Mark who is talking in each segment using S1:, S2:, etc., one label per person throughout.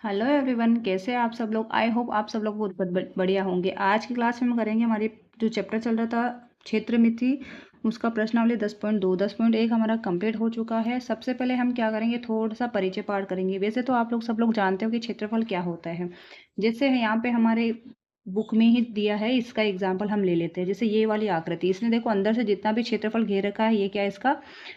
S1: Hello everyone, कैसे हैं आप सब लोग। आई होप आप सब लोग बहुत बढ़िया होंगे। आज की क्लास में हम करेंगे हमारे जो चैप्टर चल रहा था क्षेत्र मिति, उसका प्रश्नावली 10.2 10.1 हमारा कंप्लीट हो चुका है। सबसे पहले हम क्या करेंगे, थोड़ा सा परिचय पाठ करेंगे। वैसे तो आप लोग सब लोग जानते हो कि क्षेत्रफल क्या होता है। जैसे यहाँ पे हमारे बुक में ही दिया है, इसका एग्जाम्पल हम ले लेते हैं। जैसे ये वाली आकृति, इसने देखो अंदर से जितना भी क्षेत्रफल घेर रखा है, ये क्या है, इसका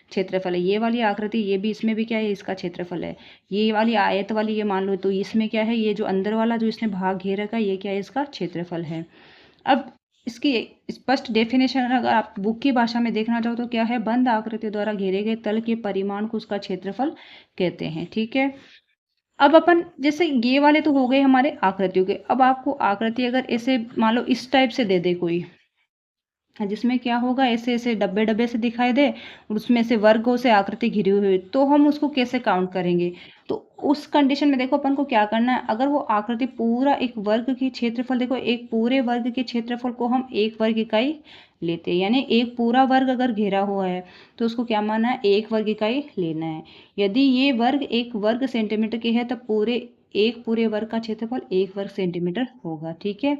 S1: क्षेत्रफल है। ये वाली आकृति, ये भी, इसमें भी क्या है, इसका क्षेत्रफल है। ये वाली आयत वाली, ये मान लो, तो इसमें क्या है, ये जो अंदर वाला जो इसने भाग घेर रखा है, ये क्या है, इसका क्षेत्रफल है। अब इसकी स्पष्ट डेफिनेशन अगर आप बुक की भाषा में देखना चाहो तो क्या है, बंद आकृति द्वारा घेरे गए तल के परिमाण को उसका क्षेत्रफल कहते हैं। ठीक है। अब अपन जैसे ये वाले तो हो गए हमारे आकृतियों के। अब आपको आकृति अगर ऐसे मान लो इस टाइप से दे दे कोई, जिसमें क्या होगा, ऐसे ऐसे डब्बे डब्बे से दिखाई दे, उसमें से वर्गों से आकृति घिरी हुई, तो हम उसको कैसे काउंट करेंगे। तो उस कंडीशन में देखो अपन को क्या करना है, अगर वो आकृति पूरा एक वर्ग की क्षेत्रफल, देखो एक पूरे वर्ग के क्षेत्रफल को हम एक वर्ग इकाई लेते हैं, यानी एक पूरा वर्ग अगर घेरा हुआ है तो उसको क्या मानना है, एक वर्ग इकाई लेना है। यदि ये वर्ग एक वर्ग सेंटीमीटर के है तब एक पूरे वर्ग का क्षेत्रफल एक वर्ग सेंटीमीटर होगा। ठीक है।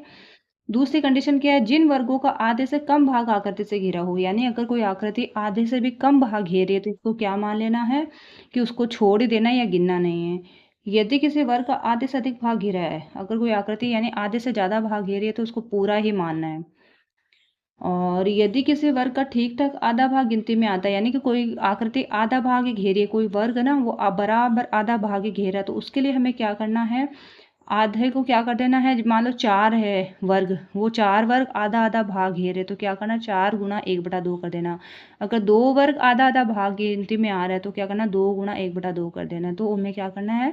S1: दूसरी कंडीशन क्या है, जिन वर्गों का आधे से कम भाग आकृति से घिरा हो, यानी अगर कोई आकृति आधे से भी कम भाग घेरे तो इसको क्या मान लेना है कि उसको छोड़ ही देना है या गिनना नहीं है। यदि किसी वर्ग का आधे से अधिक भाग घेरा है, अगर कोई आकृति यानी आधे से ज्यादा भाग घेरी है तो उसको पूरा ही मानना है। और यदि किसी वर्ग का ठीक ठाक आधा भाग गिनती में आता है, यानी कि कोई आकृति आधा भाग ही घेरी है, कोई वर्ग ना वो बराबर आधा भाग ही घेरा, तो उसके लिए हमें क्या करना है, आधे को क्या कर देना है, मान लो 4 है वर्ग, वो 4 वर्ग आधा आधा भाग घेरे, तो क्या करना, 4 गुना 1/2 कर देना। अगर 2 वर्ग आधा आधा भाग गिनती में आ रहा है तो क्या करना, 2 गुना 1/2 कर देना। तो हमें क्या करना है,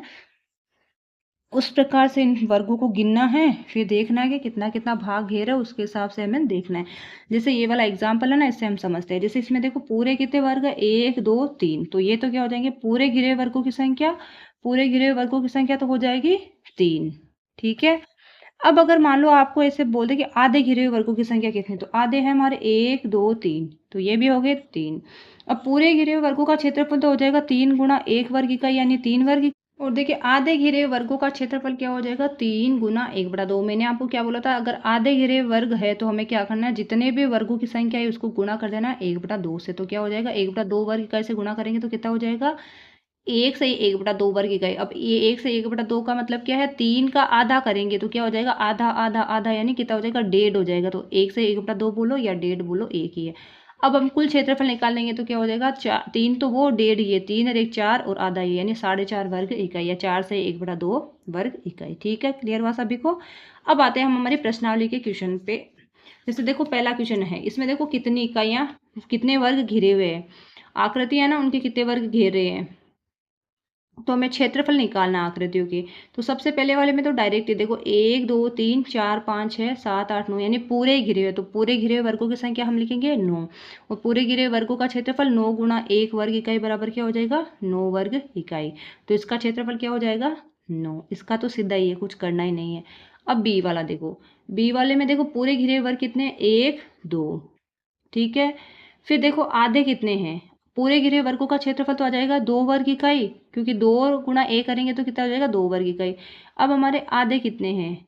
S1: उस प्रकार से इन वर्गों को गिनना है, फिर देखना है कि कितना कितना भाग घेरा है, उसके हिसाब से हमें देखना है। जैसे ये वाला एग्जाम्पल है ना, इससे हम समझते हैं। जैसे इसमें देखो पूरे कितने वर्ग है, 1 2 3, तो ये तो क्या हो जाएंगे, पूरे घिरे वर्गों की संख्या, पूरे घिरे वर्गों की संख्या तो हो जाएगी 3। ठीक है। अब अगर मान लो आपको ऐसे बोल दे कि आधे घिरे हुए वर्गों की संख्या कितनी, तो आधे है हमारे 1 2 3, तो ये भी हो गए 3। अब पूरे घिरे हुए वर्गों का क्षेत्रफल तो हो जाएगा 3 गुना 1 वर्ग इकाई, यानी 3 वर्ग। और देखिए आधे घिरे वर्गों का क्षेत्रफल क्या हो जाएगा, 3 गुना 1/2। मैंने आपको क्या बोला था, अगर आधे घिरे वर्ग है तो हमें क्या करना है, जितने भी वर्गों की संख्या है उसको गुणा कर देना है 1/2 से। तो क्या हो जाएगा, 1/2 वर्ग इकाई से गुणा करेंगे तो कितना हो जाएगा, 1 से 1/2 वर्ग इकाई। अब ये 1 से 1/2 का मतलब क्या है, 3 का आधा करेंगे तो क्या हो जाएगा, आधा आधा आधा, यानी कितना हो जाएगा, 1.5 हो जाएगा। तो 1 से 1/2 बोलो या 1.5 बोलो, एक ही है। अब हम कुल क्षेत्रफल निकाल लेंगे तो क्या हो जाएगा, 3 तो वो 1.5, ये 3 और 1 4 और आधा ये, यानी 4.5 वर्ग इकाई, या 4 से 1/2 वर्ग इकाई। ठीक है, क्लियर हुआ सभी को। अब आते हैं हम हमारी प्रश्नावली के क्वेश्चन पे। जैसे देखो पहला क्वेश्चन है, इसमें देखो कितनी इकाइयाँ, कितने वर्ग घिरे हुए हैं, आकृति है ना, उनके कितने वर्ग घेर रहे हैं, तो हमें क्षेत्रफल निकालना आकृतियों के। तो सबसे पहले वाले में तो डायरेक्ट ही देखो, 1 2 3 4 5 6 7 8 9, यानी पूरे घिरे हुए, तो पूरे घिरे हुए वर्गों की संख्या हम लिखेंगे 9। और पूरे घिरे हुए वर्गों का क्षेत्रफल 9 गुना 1 वर्ग इकाई बराबर क्या हो जाएगा, 9 वर्ग इकाई। तो इसका क्षेत्रफल क्या हो जाएगा, 9। इसका तो सीधा ही है, कुछ करना ही नहीं है। अब बी वाला देखो, बी वाले में देखो पूरे घिरे हुए वर्ग कितने, 1 2। ठीक है। फिर देखो आधे कितने हैं, पूरे घिरे वर्गों का क्षेत्रफल तो आ जाएगा 2 वर्ग इकाई, क्योंकि 2 गुणा 1 करेंगे तो कितना हो जाएगा, 2 वर्ग इकाई। अब हमारे आधे कितने हैं,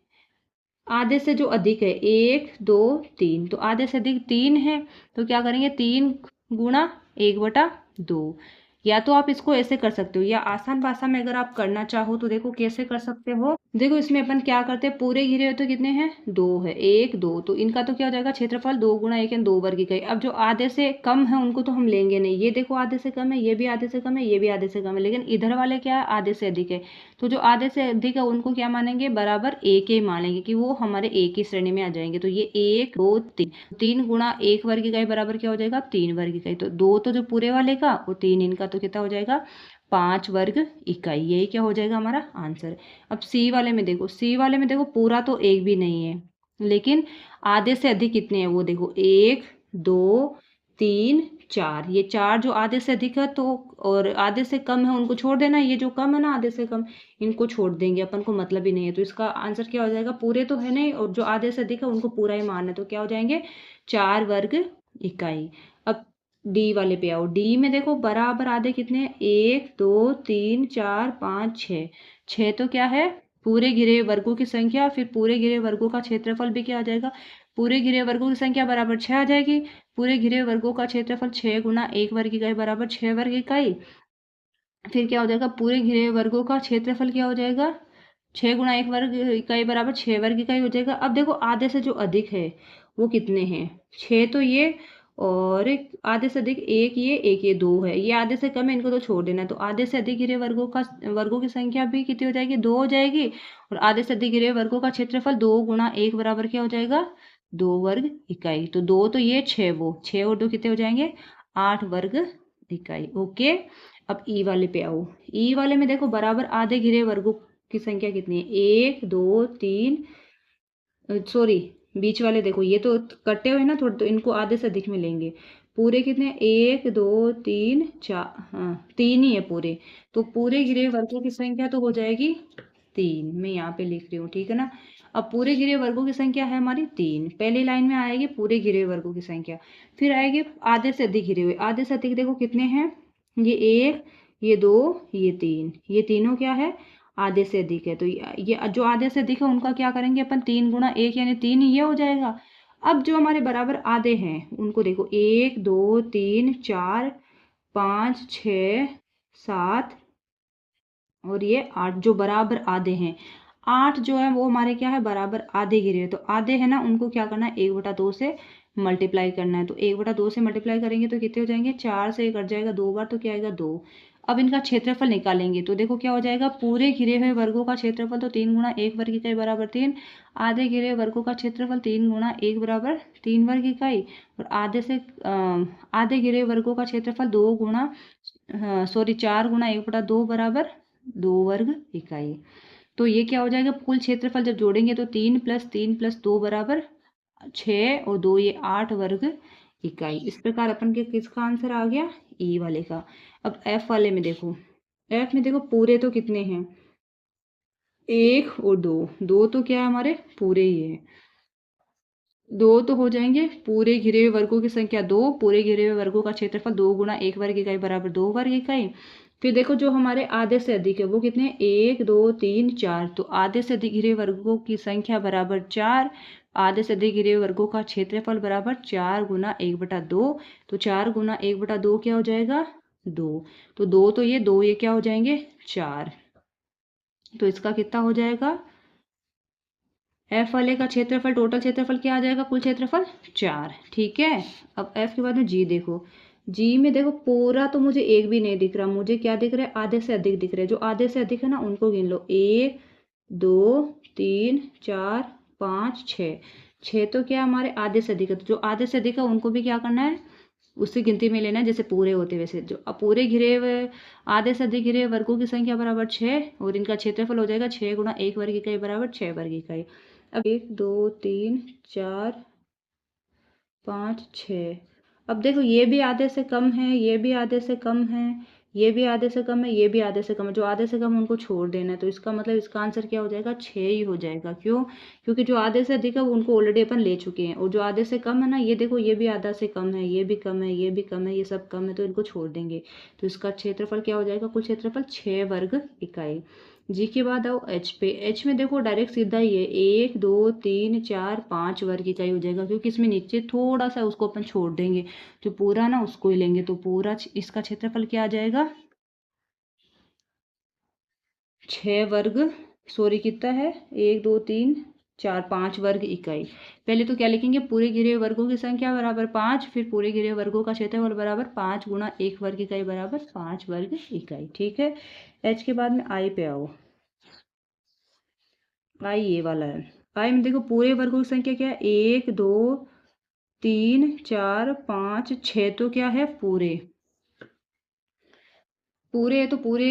S1: आधे से जो अधिक है, 1 2 3, तो आधे से अधिक 3 है, तो क्या करेंगे, 3 गुणा 1/2। या तो आप इसको ऐसे कर सकते हो, या आसान भाषा में अगर आप करना चाहो तो देखो कैसे कर सकते हो। देखो इसमें अपन क्या करते हैं, पूरे घिरे हुए तो कितने हैं, 2 है, 1 2, तो इनका तो क्या हो जाएगा, क्षेत्रफल 2 गुणा 1 है, 2 वर्ग इकाई। अब जो आधे से कम है उनको तो हम लेंगे नहीं, ये देखो आधे से कम है, ये भी आधे से कम है, ये भी आधे से कम है, लेकिन इधर वाले क्या है, आधे से अधिक है। तो जो आधे से अधिक है उनको क्या मानेंगे, बराबर एक ही मानेंगे, कि वो हमारे एक ही श्रेणी में आ जाएंगे। तो ये 1 2 3, 3 गुणा 1 वर्ग इकाई बराबर क्या हो जाएगा, 3 वर्ग इकाई। तो 2 तो जो पूरे वाले का और 3 इनका, तो कितना हो जाएगा, 5 वर्ग इकाई। यही क्या हो जाएगा हमारा आंसर। अब सी वाले में देखो, सी वाले में देखो पूरा तो एक भी नहीं है, लेकिन आधे से अधिक कितने हैं, वो देखो 1 2 3 4, ये 4 जो आधे से अधिक है, तो और आधे से कम है उनको छोड़ देना, ये जो कम है ना आधे से कम, इनको छोड़ देंगे, अपन को मतलब ही नहीं है। तो इसका आंसर क्या हो जाएगा, पूरे तो है नहीं, और जो आधे से अधिक है उनको पूरा ही मानना है, तो क्या हो जाएंगे, 4 वर्ग इकाई। अब डी वाले पे आओ। डी में देखो बराबर आधे कितने हैं, 1 2 3 4 5 6। 6 तो क्या है, पूरे घिरे हुए वर्गों की संख्या, फिर पूरे घिरे हुए वर्गों का क्षेत्रफल भी क्या आ जाएगा, पूरे घिरे हुए वर्गों की संख्या बराबर 6 आ जाएगी। पूरे घिरे हुए वर्गों का क्षेत्रफल 6 गुना 1 वर्ग इकाई बराबर 6 वर्ग इकाई। फिर क्या हो जाएगा, पूरे घिरे हुए वर्गों का क्षेत्रफल क्या हो जाएगा, 6 गुना 1 वर्ग इकाई बराबर 6 वर्ग इकाई हो जाएगा। अब देखो आधे से जो अधिक है वो कितने हैं, 6 तो ये, और आधे से अधिक एक ये 2 है, ये आधे से कम है, इनको तो छोड़ देना। तो आधे से अधिक घिरे वर्गों की संख्या भी कितनी हो जाएगी, 2 हो जाएगी। और आधे से अधिक घिरे वर्गों का क्षेत्रफल 2 गुना 1 बराबर क्या हो जाएगा, 2 वर्ग इकाई। तो 2 तो ये, 6 वो, 6 और 2 कितने हो जाएंगे, 8 वर्ग इकाई। ओके, अब ई वाले पे आओ। ई वाले में देखो बराबर आधे घिरे वर्गों की संख्या कितनी है, 1 2 3, सॉरी बीच वाले देखो ये तो कटे हुए ना थोड़े, तो इनको आधे से अधिक में लेंगे। पूरे कितने, 1 2 3 4, हाँ 3 ही है पूरे। तो पूरे घिरे वर्गों की संख्या तो हो जाएगी 3, मैं यहाँ पे लिख रही हूँ, ठीक है ना। अब पूरे घिरे वर्गों की संख्या है हमारी 3, पहली लाइन में आएगी पूरे घिरे वर्गों की संख्या, फिर आएगी आधे से अधिक घिरे हुए। आधे से अधिक देखो कितने हैं, ये 1 ये 2 ये 3, ये तीनों क्या है, आधे से अधिक है। तो ये जो आधे से अधिक है उनका क्या करेंगे अपन, 3 गुना 1 यानी 3 ये हो जाएगा। अब जो हमारे बराबर आधे हैं उनको देखो, 1 2 3 4 5 6 7 और ये 8 जो बराबर आधे हैं। 8 जो है वो हमारे क्या है, बराबर आधे गिरे हैं। तो आधे है ना, उनको क्या करना है, 1/2 से मल्टीप्लाई करना है। तो 1/2 से मल्टीप्लाई करेंगे तो कितने हो जाएंगे, 4 से कट जाएगा 2 बार, तो क्या आएगा 2। अब इनका क्षेत्रफल निकालेंगे तो देखो क्या हो जाएगा, पूरे घिरे हुए वर्गों का क्षेत्रफल तो 3 गुना 1 वर्ग इकाई बराबर 3, आधे घिरे हुए वर्गों का क्षेत्रफल 3 गुना 1 बराबर 3 वर्ग इकाई, और आधे घिरे हुए वर्गों का क्षेत्रफल 2 गुना, सॉरी 4 गुना 1/2 बराबर 2 वर्ग इकाई। तो ये क्या हो जाएगा, कुल क्षेत्रफल जब जोड़ेंगे तो 3 + 3 + 2 बराबर 6 और 2 ये 8 वर्ग इकाई। इस प्रकार अपन के किसका आंसर आ गया, ई वाले का। अब एफ वाले में देखो, एफ में देखो पूरे तो कितने हैं, 1 और 2, 2 तो क्या है हमारे पूरे ही है, 2 तो हो जाएंगे पूरे घिरे हुए वर्गों की संख्या 2, पूरे घिरे हुए वर्गों का क्षेत्रफल 2 गुना 1 वर्ग इकाई बराबर 2 वर्ग इकाई। फिर देखो जो हमारे आधे से अधिक है वो कितने, 1 2 3 4, तो आधे से अधिक घिरे वर्गों की संख्या बराबर 4, आधे से अधिक घिरे वर्गों का क्षेत्रफल बराबर 4 गुना 1/2। तो 4 गुना 1/2 क्या हो जाएगा, 2। तो 2 तो ये क्या हो जाएंगे, 4। तो इसका कितना हो जाएगा, एफ वाले का क्षेत्रफल, टोटल क्षेत्रफल क्या आ जाएगा, कुल क्षेत्रफल 4, ठीक है। अब एफ के बाद में जी देखो, जी में देखो पूरा तो मुझे एक भी नहीं दिख रहा, मुझे क्या दिख रहा है, आधे से अधिक दिख रहे हैं। जो आधे से अधिक है ना उनको गिन लो, 1 2 3 4 5 6, 6 तो क्या हमारे आधे से अधिक है। तो जो आधे से अधिक है उनको भी क्या करना है, उसी गिनती में लेना है जैसे पूरे होते वैसे। जो अब पूरे घिरे हुए आधे से अधिक घिरे हुए वर्गों की संख्या बराबर 6, और इनका क्षेत्रफल हो जाएगा 6 गुना 1 वर्ग इकाई बराबर 6 वर्ग इकाई। अब 1 2 3 4 5 6, अब देखो ये भी आधे से कम है, ये भी आधे से कम है, ये भी आधे से कम है, ये भी आधे से कम है। जो आधे से कम है उनको छोड़ देना है। तो इसका मतलब इसका आंसर क्या हो जाएगा, 6 ही हो जाएगा। क्यों, क्योंकि जो आधे से अधिक है वो उनको ऑलरेडी अपन ले चुके हैं, और जो आधे से कम है ना, ये देखो ये भी आधा से कम है, ये भी कम है, ये भी कम है, ये सब कम है, तो इनको छोड़ देंगे। तो इसका क्षेत्रफल क्या हो जाएगा, कुल क्षेत्रफल 6 वर्ग इकाई। जी के बाद आओ एच पे। एच में देखो डायरेक्ट सीधा ही है, 1 2 3 4 5 वर्ग इकाई हो जाएगा, क्योंकि इसमें नीचे थोड़ा सा उसको अपन छोड़ देंगे, जो पूरा ना उसको ही लेंगे। तो पूरा इसका क्षेत्रफल क्या आ जाएगा, 6 वर्ग, सॉरी कितना है, 1 2 3 4 5 वर्ग इकाई। पहले तो क्या लिखेंगे, पूरे घिरे हुए वर्गों की संख्या बराबर 5, फिर पूरे घिरे हुए वर्गों का क्षेत्रफल बराबर 5 गुना 1 वर्ग इकाई बराबर 5 वर्ग इकाई, ठीक है। एच के बाद में आई पे आओ। आई ये वाला है। आई में देखो पूरे वर्गों की संख्या क्या है, 1 2 3 4 5 6, तो क्या है पूरे, पूरे है तो पूरे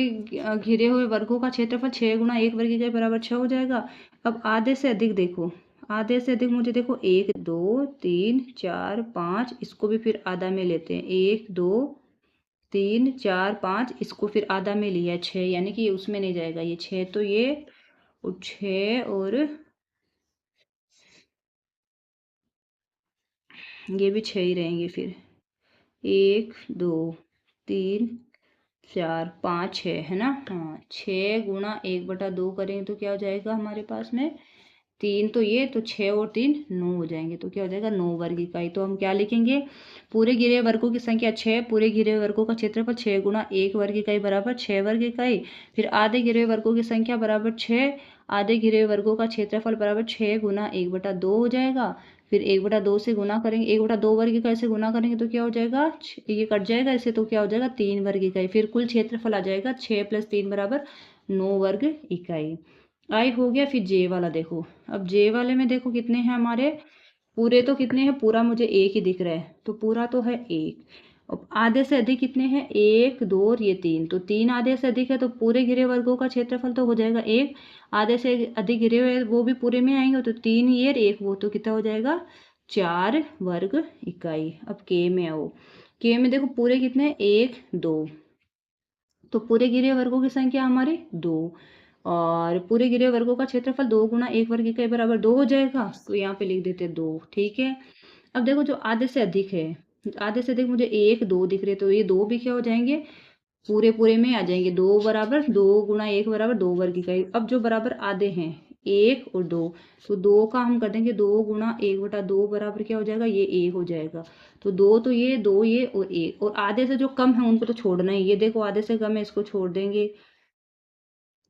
S1: घिरे हुए वर्गों का क्षेत्रफल 6 गुना 1 वर्ग के बराबर 6 हो जाएगा। अब आधे से अधिक देखो, आधे से अधिक मुझे देखो 1 2 3 4 5, इसको भी फिर आधा में लेते हैं, 1 2 3 4 5, इसको फिर आधा में लिया 6, यानी कि ये उसमें नहीं जाएगा, ये 6 तो ये, और 6 और ये भी 6 ही रहेंगे फिर, 1 2 3 4 5 6 है ना। हाँ, 6 गुणा 1/2 करेंगे तो क्या हो जाएगा हमारे पास में, 3 तो ये, तो 6 और 3 9 हो जाएंगे, तो क्या हो जाएगा 9 वर्ग इकाई। तो हम क्या लिखेंगे, पूरे घिरे हुए वर्गों की संख्या 6, पूरे घिरे हुए वर्गों का क्षेत्रफल 6 गुणा 1 वर्ग इकाई बराबर 6 वर्ग इकाई। फिर आधे घिरे हुए वर्गों की संख्या बराबर 6, आधे घिरे हुए वर्गों का क्षेत्रफल बराबर 6 गुणा 1/2 हो जाएगा। फिर 1/2 से गुना करेंगे, 1/2 वर्ग इकाई से गुना करेंगे तो क्या हो जाएगा, ये कट जाएगा इससे, तो क्या हो जाएगा 3 वर्ग इकाई। फिर कुल क्षेत्रफल आ जाएगा 6 + 3 बराबर 9 वर्ग इकाई। आई हो गया। फिर जे वाला देखो, अब जे वाले में देखो कितने हैं हमारे, पूरे तो कितने हैं, पूरा मुझे एक ही दिख रहा है, तो पूरा तो है एक। अब आधे से अधिक कितने हैं, 1 2 और ये 3, तो 3 आधे से अधिक है, तो पूरे घिरे वर्गों का क्षेत्रफल तो हो जाएगा 1। आधे से अधिक घिरे हुए वो भी पूरे में आएंगे, तो 3 ये और 1 वो, तो कितना हो जाएगा 4 वर्ग इकाई। अब के में आओ, के में देखो पूरे कितने हैं, 1 2, तो पूरे घिरे वर्गों की संख्या हमारी 2, और पूरे घिरे वर्गों का क्षेत्रफल 2 गुणा 1 वर्ग इकाई बराबर 2 हो जाएगा, तो यहाँ पे लिख देते 2। ठीक है। अब देखो जो आधे से अधिक है, आधे से अधिक मुझे 1 2 दिख रहे, तो ये 2 भी क्या हो जाएंगे, पूरे पूरे में आ जाएंगे, 2 बराबर 2 गुणा 1 बराबर 2 वर्ग इकाई। अब जो बराबर आधे हैं 1 और 2, तो 2 का हम कर देंगे 2 गुणा 1/2 बराबर क्या हो जाएगा, ये 1 हो जाएगा। तो 2 तो ये, 2 ये और 1, और आधे से जो कम है उनको तो छोड़ना ही, ये देखो आधे से कम है, इसको छोड़ देंगे,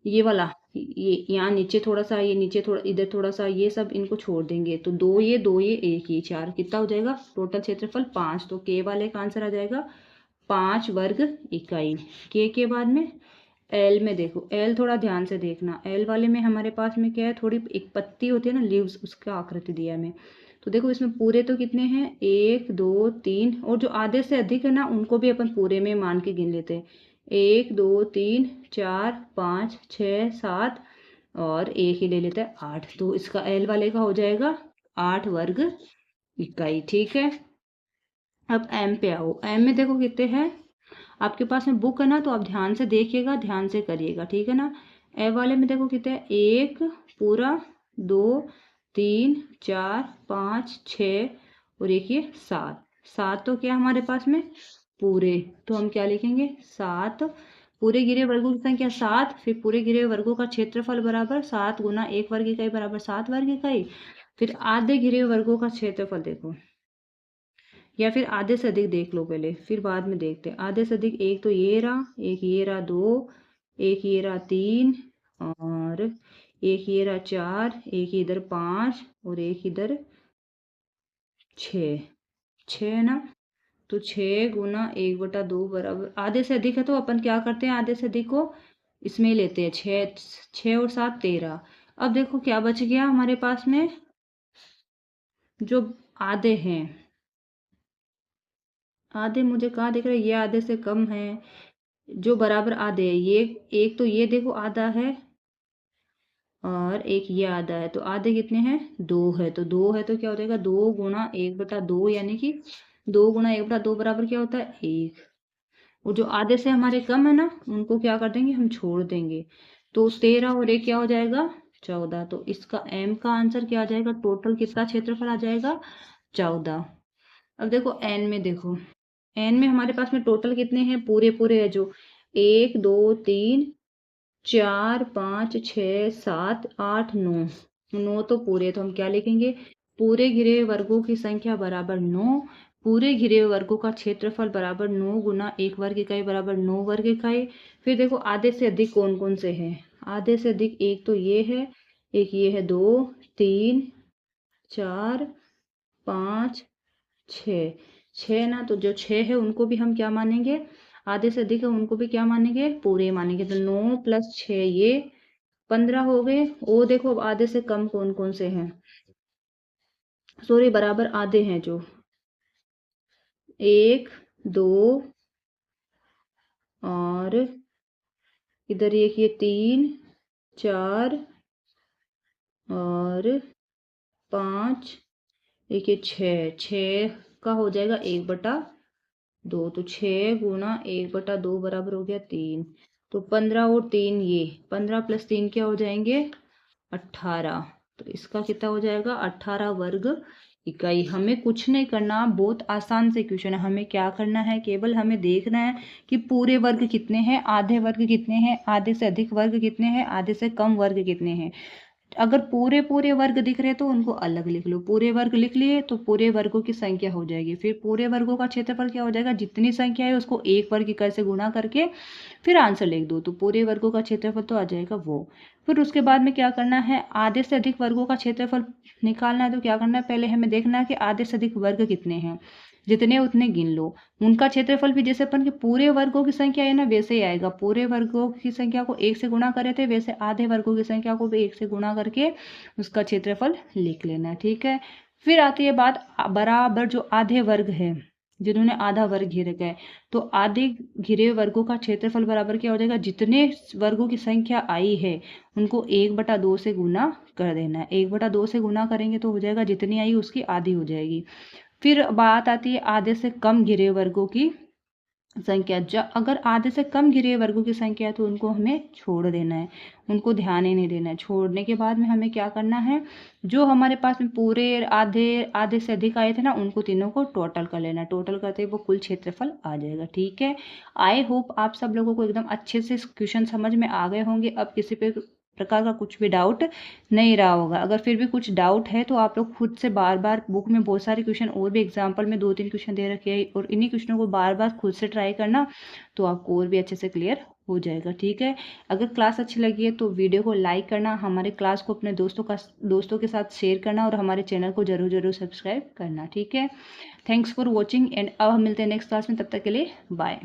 S1: ये वाला, ये यहाँ नीचे थोड़ा सा, ये नीचे थोड़ा, इधर थोड़ा सा, ये सब इनको छोड़ देंगे, तो 2 ये 2 ये 1 ये 4, कितना हो जाएगा टोटल क्षेत्रफल 5। तो के वाले का आंसर आ जाएगा 5 वर्ग इकाई। के बाद में एल में देखो, एल थोड़ा ध्यान से देखना, एल वाले में हमारे पास में क्या है, थोड़ी एक पत्ती होती है ना, लीव्स, उसका आकृति दिया है हमें। तो देखो इसमें पूरे तो कितने हैं, 1 2 3, और जो आधे से अधिक है ना उनको भी अपन पूरे में मान के गिन लेते हैं, 1 2 3 4 5 6 7, और एक ही ले लेते हैं 8, तो इसका एल वाले का हो जाएगा 8 वर्ग इकाई। ठीक है। अब एम पे आओ, एम में देखो कितने हैं, आपके पास में बुक है ना, तो आप ध्यान से देखिएगा, ध्यान से करिएगा, ठीक है ना। ए वाले में देखो कितने हैं, 1 पूरा, 2 3 4 5 6, और एक ये 7, 7 तो क्या हमारे पास में पूरे, तो हम क्या लिखेंगे 7, पूरे घिरे वर्गों की संख्या 7, फिर पूरे घिरे वर्गों का क्षेत्रफल बराबर 7 गुना 1 वर्ग इकाई बराबर 7 वर्ग इकाई। फिर आधे घिरे वर्गों का क्षेत्रफल देखो, या फिर आधे से अधिक देख लो पहले, फिर बाद में देखते हैं। आधे से अधिक, एक तो ये रहा, एक ये रहा 2, एक ये रहा 3, और एक ये रहा 4, एक इधर 5, और एक इधर 6, 6 है ना। तो 6 गुना 1/2 बराबर, आधे से अधिक है तो अपन क्या करते हैं, आधे से अधिक को इसमें लेते हैं, 6 6 और 7 13। अब देखो क्या बच गया हमारे पास में, जो आधे हैं, आधे मुझे कहाँ दिख रहा है, ये आधे से कम है, जो बराबर आधे है, ये एक तो ये देखो आधा है, और एक ये आधा है, तो आधे कितने हैं, 2 है, तो 2 है तो क्या हो जाएगा 2 गुणा 1/2, यानी कि 2 गुणा 1/2 बराबर क्या होता है 1। और जो आधे से हमारे कम है ना उनको क्या कर देंगे, हम छोड़ देंगे, तो 13 और 1 क्या हो जाएगा 14। तो इसका एम का आंसर क्या आ जाएगा, टोटल कितना क्षेत्रफल आ जाएगा 14। अब देखो एन में देखो, एन में हमारे पास में टोटल कितने हैं, पूरे पूरे है जो, 1 2 3 4 5 6 7 8 9, 9 तो पूरे, तो हम क्या लिखेंगे, पूरे घिरे हुए वर्गों की संख्या बराबर 9, पूरे घिरे हुए वर्गों का क्षेत्रफल बराबर 9 गुना 1 वर्ग इकाई बराबर 9 वर्ग इकाई। फिर देखो आधे से अधिक कौन कौन से हैं, आधे से अधिक एक तो ये है, एक ये है, 2 3 4 5 6, 6 ना, तो जो 6 है उनको भी हम क्या मानेंगे, आधे से अधिक है उनको भी क्या मानेंगे, पूरे मानेंगे, तो 9 + 6 ये 15 हो गए। वो देखो अब आधे से कम कौन कौन से हैं, सॉरी बराबर आधे हैं जो, 1 2, और इधर एक ये 3 4, और 5, एक ये 6, 6 का हो जाएगा 1/2, तो 6 गुणा 1/2 बराबर हो गया 3, तो 15 और 3 ये 15 + 3 क्या हो जाएंगे 18, तो इसका कितना हो जाएगा 18 वर्ग इकाई। हमें कुछ नहीं करना, बहुत आसान से क्वेश्चन है। हमें क्या करना है, केवल हमें देखना है कि पूरे वर्ग कितने हैं, आधे वर्ग कितने हैं, आधे से अधिक वर्ग कितने हैं, आधे से कम वर्ग कितने हैं। अगर पूरे पूरे वर्ग दिख रहे तो उनको अलग लिख लो। पूरे वर्ग लिख लिए तो पूरे वर्गों की संख्या हो जाएगी। फिर पूरे वर्गों का क्षेत्रफल क्या हो जाएगा, जितनी संख्या है उसको एक वर्ग इकाई से गुणा करके फिर आंसर लिख दो, तो पूरे वर्गों का क्षेत्रफल तो आ जाएगा वो। फिर उसके बाद में क्या करना है, आधे से अधिक वर्गों का क्षेत्रफल निकालना है। तो क्या करना है, पहले हमें देखना है कि आधे से अधिक वर्ग कितने हैं, जितने उतने गिन लो। उनका क्षेत्रफल भी जैसे अपन के पूरे वर्गों की संख्या है ना, वैसे ही आएगा। पूरे वर्गों की संख्या को 1 से गुणा करे थे, वैसे आधे वर्गों की संख्या को भी 1 से गुणा करके उसका क्षेत्रफल लिख लेना है। ठीक है। फिर आती है बात बराबर जो आधे वर्ग है, जिन्होंने आधा वर्ग घेर रखा है, तो आधे घिरे वर्गों का क्षेत्रफल बराबर क्या हो जाएगा, जितने वर्गों की संख्या आई है उनको 1/2 से गुना कर देना है। 1/2 से गुना करेंगे तो हो जाएगा, जितनी आई उसकी आधी हो जाएगी। फिर बात आती है आधे से कम घिरे वर्गों की संख्या। जब अगर आधे से कम घिरे वर्गों की संख्या है तो उनको हमें छोड़ देना है, उनको ध्यान ही नहीं देना है। छोड़ने के बाद में हमें क्या करना है, जो हमारे पास में पूरे आधे आधे से अधिक आए थे ना, उनको तीनों को टोटल कर लेना है। टोटल करते वो कुल क्षेत्रफल आ जाएगा। ठीक है। आई होप आप सब लोगों को एकदम अच्छे से क्वेश्चन समझ में आ गए होंगे। अब किसी पे प्रकार का कुछ भी डाउट नहीं रहा होगा। अगर फिर भी कुछ डाउट है तो आप लोग खुद से बार बार, बुक में बहुत सारे क्वेश्चन और भी एग्जाम्पल में 2-3 क्वेश्चन दे रखे हैं, और इन्हीं क्वेश्चनों को बार बार खुद से ट्राई करना, तो आपको और भी अच्छे से क्लियर हो जाएगा। ठीक है। अगर क्लास अच्छी लगी है तो वीडियो को लाइक करना, हमारे क्लास को अपने दोस्तों के साथ शेयर करना, और हमारे चैनल को जरूर सब्सक्राइब करना। ठीक है। थैंक्स फॉर वॉचिंग, एंड अब हम मिलते हैं नेक्स्ट क्लास में। तब तक के लिए बाय।